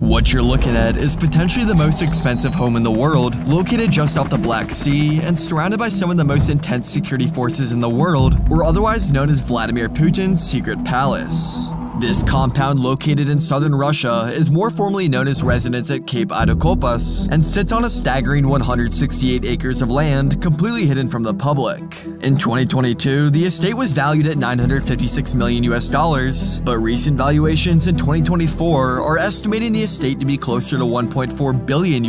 What you're looking at is potentially the most expensive home in the world, located just off the Black Sea and surrounded by some of the most intense security forces in the world, or otherwise known as Vladimir Putin's secret palace. This compound, located in southern Russia, is more formally known as Residence at Cape Idakopas and sits on a staggering 168 acres of land completely hidden from the public. In 2022, the estate was valued at $956 million, but recent valuations in 2024 are estimating the estate to be closer to $1.4 billion.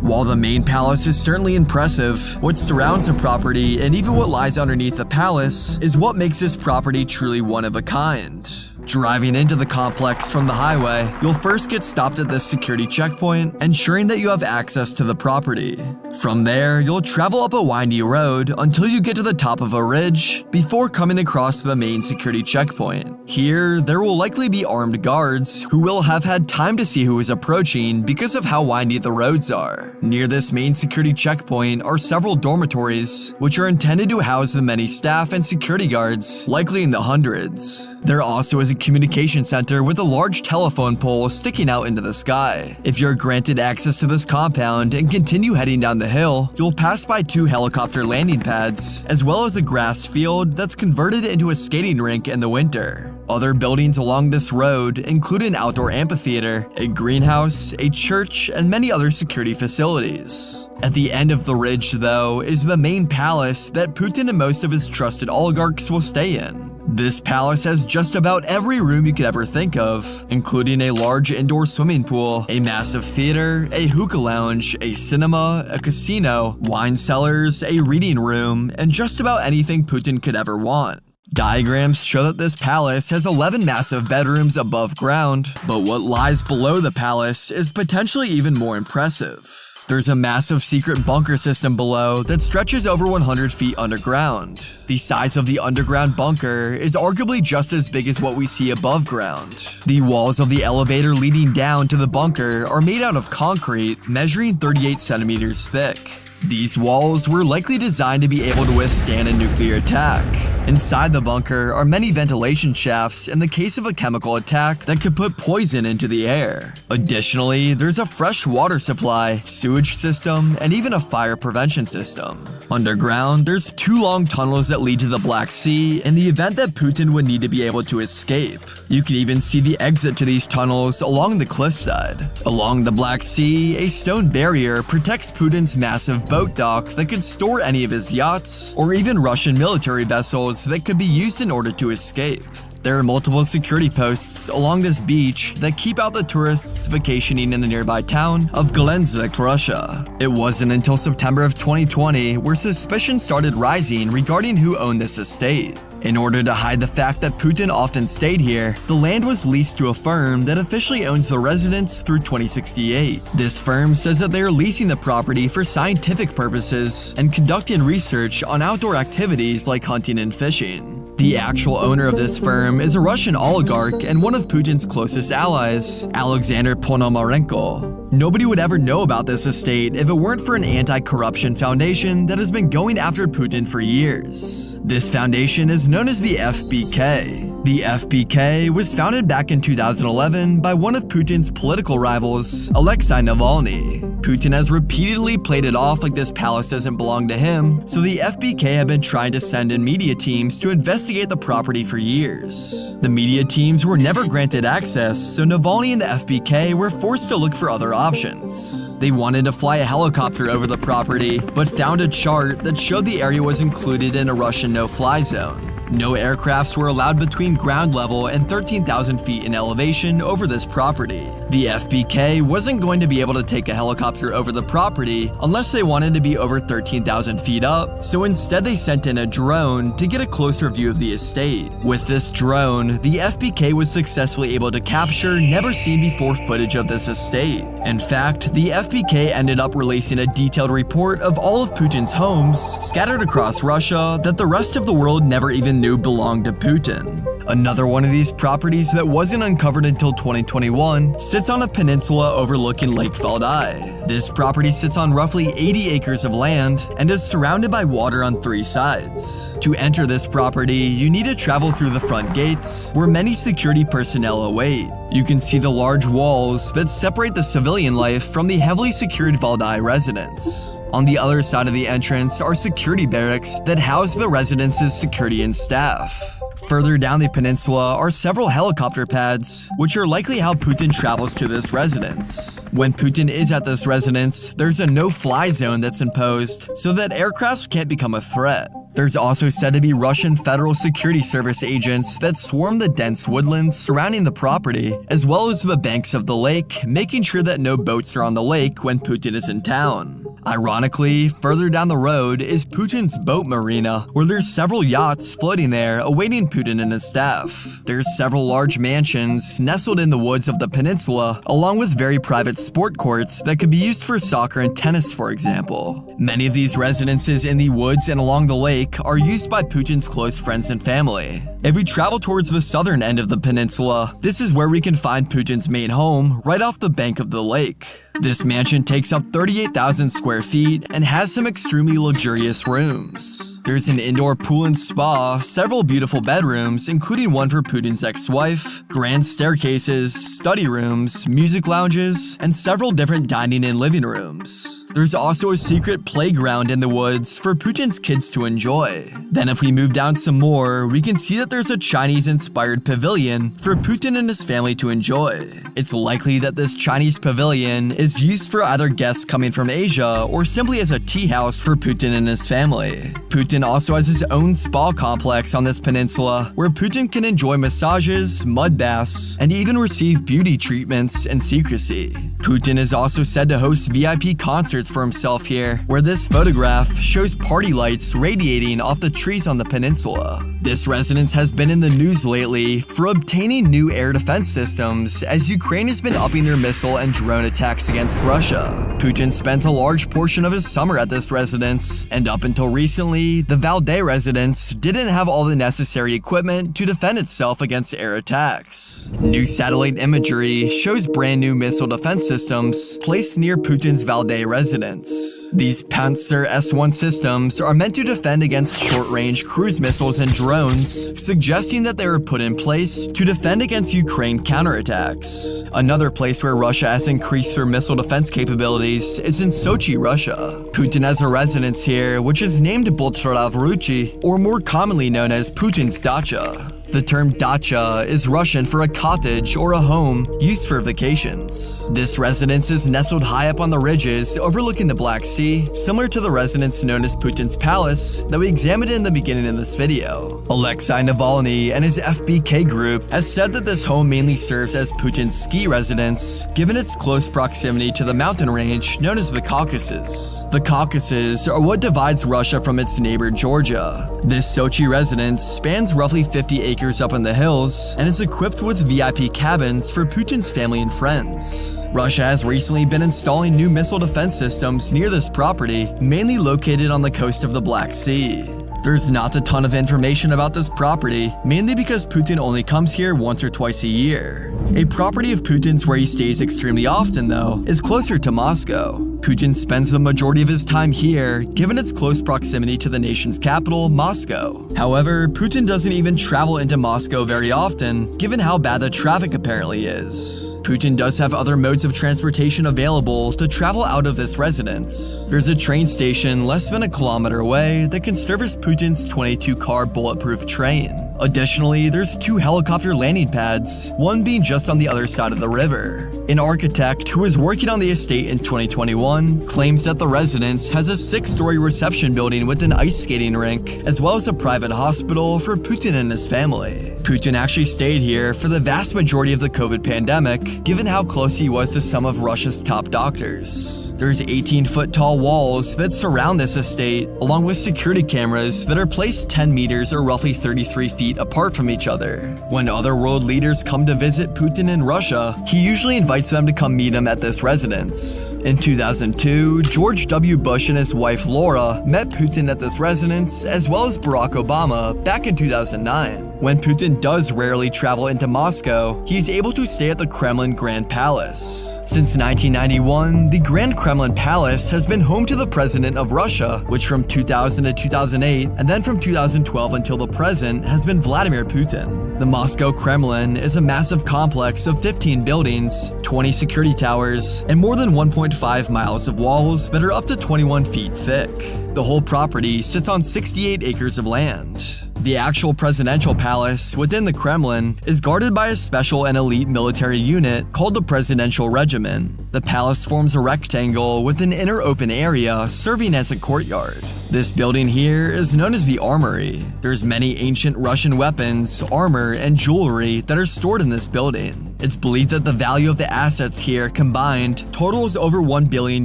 While the main palace is certainly impressive, what surrounds the property and even what lies underneath the palace is what makes this property truly one of a kind. Driving into the complex from the highway, you'll first get stopped at this security checkpoint, ensuring that you have access to the property. From there, you'll travel up a windy road until you get to the top of a ridge before coming across the main security checkpoint. Here, there will likely be armed guards who will have had time to see who is approaching because of how windy the roads are. Near this main security checkpoint are several dormitories, which are intended to house the many staff and security guards, likely in the hundreds. There also is a communication center with a large telephone pole sticking out into the sky. If you're granted access to this compound and continue heading down the hill, you'll pass by 2 helicopter landing pads, as well as a grass field that's converted into a skating rink in the winter. Other buildings along this road include an outdoor amphitheater, a greenhouse, a church, and many other security facilities. At the end of the ridge, though, is the main palace that Putin and most of his trusted oligarchs will stay in. This palace has just about every room you could ever think of, including a large indoor swimming pool, a massive theater, a hookah lounge, a cinema, a casino, wine cellars, a reading room, and just about anything Putin could ever want. Diagrams show that this palace has 11 massive bedrooms above ground, but what lies below the palace is potentially even more impressive. There's a massive secret bunker system below that stretches over 100 feet underground. The size of the underground bunker is arguably just as big as what we see above ground. The walls of the elevator leading down to the bunker are made out of concrete, measuring 38 centimeters thick. These walls were likely designed to be able to withstand a nuclear attack. Inside the bunker are many ventilation shafts in the case of a chemical attack that could put poison into the air. Additionally, there's a fresh water supply, sewage system, and even a fire prevention system. Underground, there's 2 long tunnels that lead to the Black Sea in the event that Putin would need to be able to escape. You can even see the exit to these tunnels along the cliffside. Along the Black Sea, a stone barrier protects Putin's massive boat dock that could store any of his yachts, or even Russian military vessels that could be used in order to escape. There are multiple security posts along this beach that keep out the tourists vacationing in the nearby town of Gelendzhik, Russia. It wasn't until September of 2020 where suspicion started rising regarding who owned this estate. In order to hide the fact that Putin often stayed here, the land was leased to a firm that officially owns the residence through 2068. This firm says that they are leasing the property for scientific purposes and conducting research on outdoor activities like hunting and fishing. The actual owner of this firm is a Russian oligarch and one of Putin's closest allies, Alexander Ponomarenko. Nobody would ever know about this estate if it weren't for an anti-corruption foundation that has been going after Putin for years. This foundation is known as the FBK. The FBK was founded back in 2011 by one of Putin's political rivals, Alexei Navalny. Putin has repeatedly played it off like this palace doesn't belong to him, so the FBK have been trying to send in media teams to investigate the property for years. The media teams were never granted access, so Navalny and the FBK were forced to look for other options. They wanted to fly a helicopter over the property, but found a chart that showed the area was included in a Russian no-fly zone. No aircrafts were allowed between ground level and 13,000 feet in elevation over this property. The FBK wasn't going to be able to take a helicopter over the property unless they wanted to be over 13,000 feet up, so instead they sent in a drone to get a closer view of the estate. With this drone, the FBK was successfully able to capture never-seen-before footage of this estate. In fact, the FBK ended up releasing a detailed report of all of Putin's homes scattered across Russia that the rest of the world never even knew belonged to Putin. Another one of these properties that wasn't uncovered until 2021 sits on a peninsula overlooking Lake Valdai. This property sits on roughly 80 acres of land and is surrounded by water on 3 sides. To enter this property, you need to travel through the front gates, where many security personnel await. You can see the large walls that separate the civilian life from the heavily secured Valdai residence. On the other side of the entrance are security barracks that house the residence's security and staff. Further down the peninsula are several helicopter pads, which are likely how Putin travels to this residence. When Putin is at this residence, there's a no-fly zone that's imposed so that aircrafts can't become a threat. There's also said to be Russian Federal Security Service agents that swarm the dense woodlands surrounding the property, as well as the banks of the lake, making sure that no boats are on the lake when Putin is in town. Ironically, further down the road is Putin's boat marina, where there's several yachts floating there awaiting Putin and his staff. There's several large mansions nestled in the woods of the peninsula, along with very private sport courts that could be used for soccer and tennis, for example. Many of these residences in the woods and along the lake are used by Putin's close friends and family. If we travel towards the southern end of the peninsula, this is where we can find Putin's main home, right off the bank of the lake. This mansion takes up 38,000 square feet and has some extremely luxurious rooms. There's an indoor pool and spa, several beautiful bedrooms, including one for Putin's ex-wife, grand staircases, study rooms, music lounges, and several different dining and living rooms. There's also a secret playground in the woods for Putin's kids to enjoy. Then if we move down some more, we can see that there's a Chinese-inspired pavilion for Putin and his family to enjoy. It's likely that this Chinese pavilion is used for either guests coming from Asia or simply as a tea house for Putin and his family. Putin also has his own spa complex on this peninsula where Putin can enjoy massages, mud baths, and even receive beauty treatments in secrecy. Putin is also said to host VIP concerts for himself here, where this photograph shows party lights radiating off the trees on the peninsula. This residence has been in the news lately for obtaining new air defense systems as Ukraine has been upping their missile and drone attacks against Russia. Putin spends a large portion of his summer at this residence, and up until recently, the Valdai residence didn't have all the necessary equipment to defend itself against air attacks. New satellite imagery shows brand new missile defense systems placed near Putin's Valdai residence. These Panzer S-1 systems are meant to defend against short-range cruise missiles and drones, suggesting that they were put in place to defend against Ukraine counterattacks. Another place where Russia has increased their missile defense capabilities is in Sochi, Russia. Putin has a residence here, which is named Bolsharav Ruchi, or more commonly known as Putin's dacha. The term dacha is Russian for a cottage or a home used for vacations. This residence is nestled high up on the ridges overlooking the Black Sea, similar to the residence known as Putin's Palace that we examined in the beginning of this video. Alexei Navalny and his FBK group has said that this home mainly serves as Putin's ski residence, given its close proximity to the mountain range known as the Caucasus. The Caucasus are what divides Russia from its neighbor Georgia. This Sochi residence spans roughly 50 acres up in the hills and is equipped with VIP cabins for Putin's family and friends. Russia has recently been installing new missile defense systems near this property, mainly located on the coast of the Black Sea. There's not a ton of information about this property, mainly because Putin only comes here once or twice a year. A property of Putin's where he stays extremely often, though, is closer to Moscow. Putin spends the majority of his time here, given its close proximity to the nation's capital, Moscow. However, Putin doesn't even travel into Moscow very often, given how bad the traffic apparently is. Putin does have other modes of transportation available to travel out of this residence. There's a train station less than a kilometer away that can service Putin's 22-car bulletproof train. Additionally, there's 2 helicopter landing pads, one being just on the other side of the river. An architect who was working on the estate in 2021 claims that the residence has a 6-story reception building with an ice skating rink, as well as a private hospital for Putin and his family. Putin actually stayed here for the vast majority of the COVID pandemic, given how close he was to some of Russia's top doctors. There's 18-foot tall walls that surround this estate, along with security cameras that are placed 10 meters or roughly 33 feet apart from each other. When other world leaders come to visit Putin in Russia, he usually invites them to come meet him at this residence. In 2002, George W. Bush and his wife Laura met Putin at this residence, as well as Barack Obama back in 2009. When Putin does rarely travel into Moscow, he is able to stay at the Kremlin Grand Palace. Since 1991, the Grand Kremlin Palace has been home to the President of Russia, which from 2000 to 2008, and then from 2012 until the present, has been Vladimir Putin. The Moscow Kremlin is a massive complex of 15 buildings, 20 security towers, and more than 1.5 miles of walls that are up to 21 feet thick. The whole property sits on 68 acres of land. The actual presidential palace within the Kremlin is guarded by a special and elite military unit called the Presidential Regiment. The palace forms a rectangle with an inner open area serving as a courtyard. This building here is known as the Armory. There's many ancient Russian weapons, armor, and jewelry that are stored in this building. It's believed that the value of the assets here combined totals over $1 billion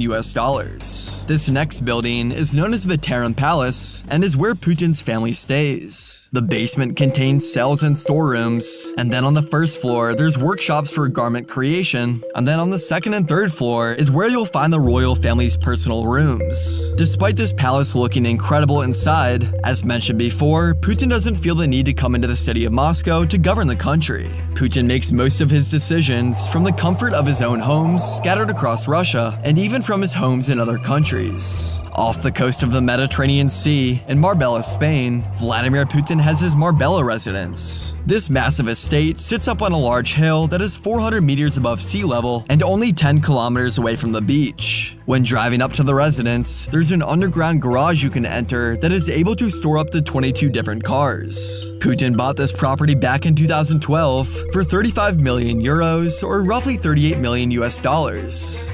US. This next building is known as the Terem Palace and is where Putin's family stays. The basement contains cells and storerooms, and then on the first floor there's workshops for garment creation, and then on the second and third floor is where you'll find the royal family's personal rooms. Despite this palace looking incredible inside, as mentioned before, Putin doesn't feel the need to come into the city of Moscow to govern the country. Putin makes most of his decisions from the comfort of his own homes scattered across Russia, and even from his homes in other countries. Off the coast of the Mediterranean Sea, in Marbella, Spain, Vladimir Putin has his Marbella residence. This massive estate sits up on a large hill that is 400 meters above sea level and only 10 kilometers away from the beach. When driving up to the residence, there's an underground garage you can enter that is able to store up to 22 different cars. Putin bought this property back in 2012 for 35 million euros, or roughly $38 million US.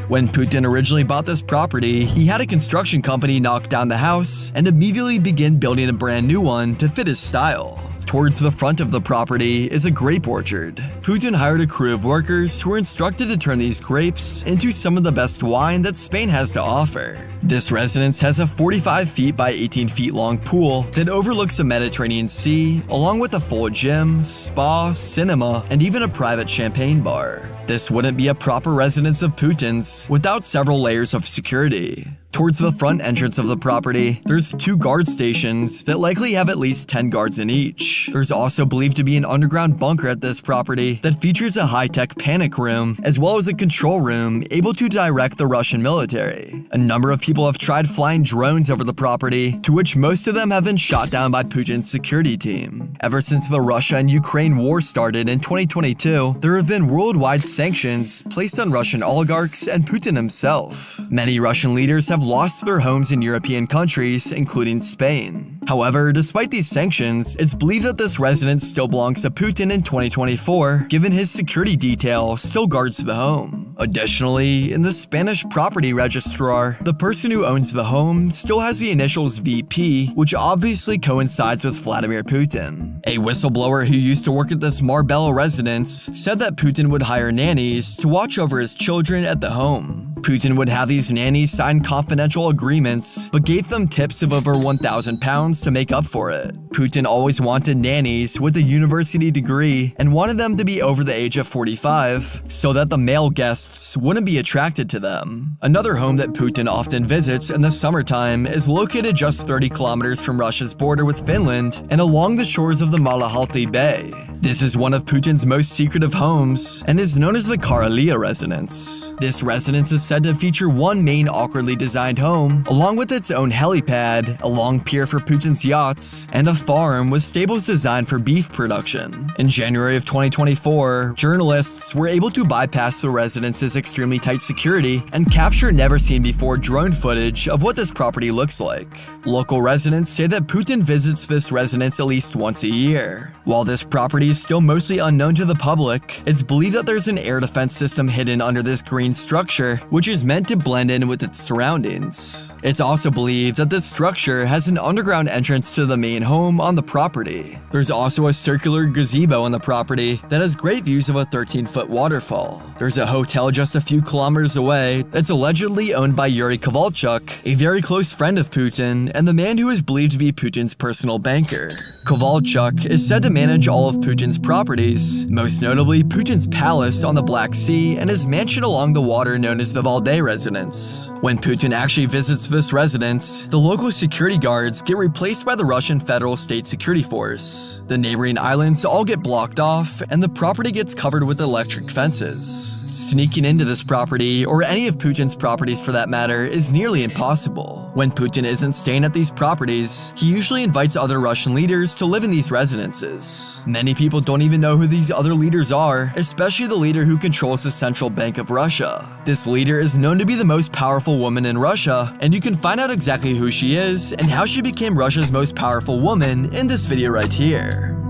When Putin originally bought this property, he had a construction company knock down the house and immediately begin building a brand new one to fit his style. Towards the front of the property is a grape orchard. Putin hired a crew of workers who were instructed to turn these grapes into some of the best wine that Spain has to offer. This residence has a 45 feet by 18 feet long pool that overlooks the Mediterranean Sea, along with a full gym, spa, cinema, and even a private champagne bar. This wouldn't be a proper residence of Putin's without several layers of security. Towards the front entrance of the property, there's 2 guard stations that likely have at least 10 guards in each. There's also believed to be an underground bunker at this property that features a high-tech panic room, as well as a control room able to direct the Russian military. A number of people have tried flying drones over the property, to which most of them have been shot down by Putin's security team. Ever since the Russia and Ukraine war started in 2022, there have been worldwide sanctions placed on Russian oligarchs and Putin himself. Many Russian leaders have lost their homes in European countries, including Spain. However, despite these sanctions, it's believed that this residence still belongs to Putin in 2024, given his security detail still guards the home. Additionally, in the Spanish property registrar, the person who owns the home still has the initials VP, which obviously coincides with Vladimir Putin. A whistleblower who used to work at this Marbella residence said that Putin would hire nannies to watch over his children at the home. Putin would have these nannies sign confidential agreements, but gave them tips of over £1,000 to make up for it. Putin always wanted nannies with a university degree and wanted them to be over the age of 45, so that the male guests wouldn't be attracted to them. Another home that Putin often visits in the summertime is located just 30 kilometers from Russia's border with Finland and along the shores of the Malahalty Bay. This is one of Putin's most secretive homes and is known as the Karalia residence. This residence is said to feature one main awkwardly designed home, along with its own helipad, a long pier for Putin's yachts, and a farm with stables designed for beef production. In January of 2024, journalists were able to bypass the residence's extremely tight security and capture never-seen-before drone footage of what this property looks like. Local residents say that Putin visits this residence at least once a year. While this property is still mostly unknown to the public, it's believed that there's an air defense system hidden under this green structure, which is meant to blend in with its surroundings. It's also believed that this structure has an underground entrance to the main home on the property. There's also a circular gazebo on the property that has great views of a 13-foot waterfall. There's a hotel just a few kilometers away that's allegedly owned by Yuri Kovalchuk, a very close friend of Putin and the man who is believed to be Putin's personal banker. Kovalchuk is said to manage all of Putin's properties, most notably Putin's palace on the Black Sea and his mansion along the water known as the Valdai residence. When Putin actually visits this residence, the local security guards get replaced by the Russian Federal State Security Force. The neighboring islands all get blocked off, and the property gets covered with electric fences. Sneaking into this property, or any of Putin's properties for that matter, is nearly impossible. When Putin isn't staying at these properties, he usually invites other Russian leaders to live in these residences. Many people don't even know who these other leaders are, especially the leader who controls the central bank of Russia. This leader is known to be the most powerful woman in Russia, and you can find out exactly who she is and how she became Russia's most powerful woman in this video right here.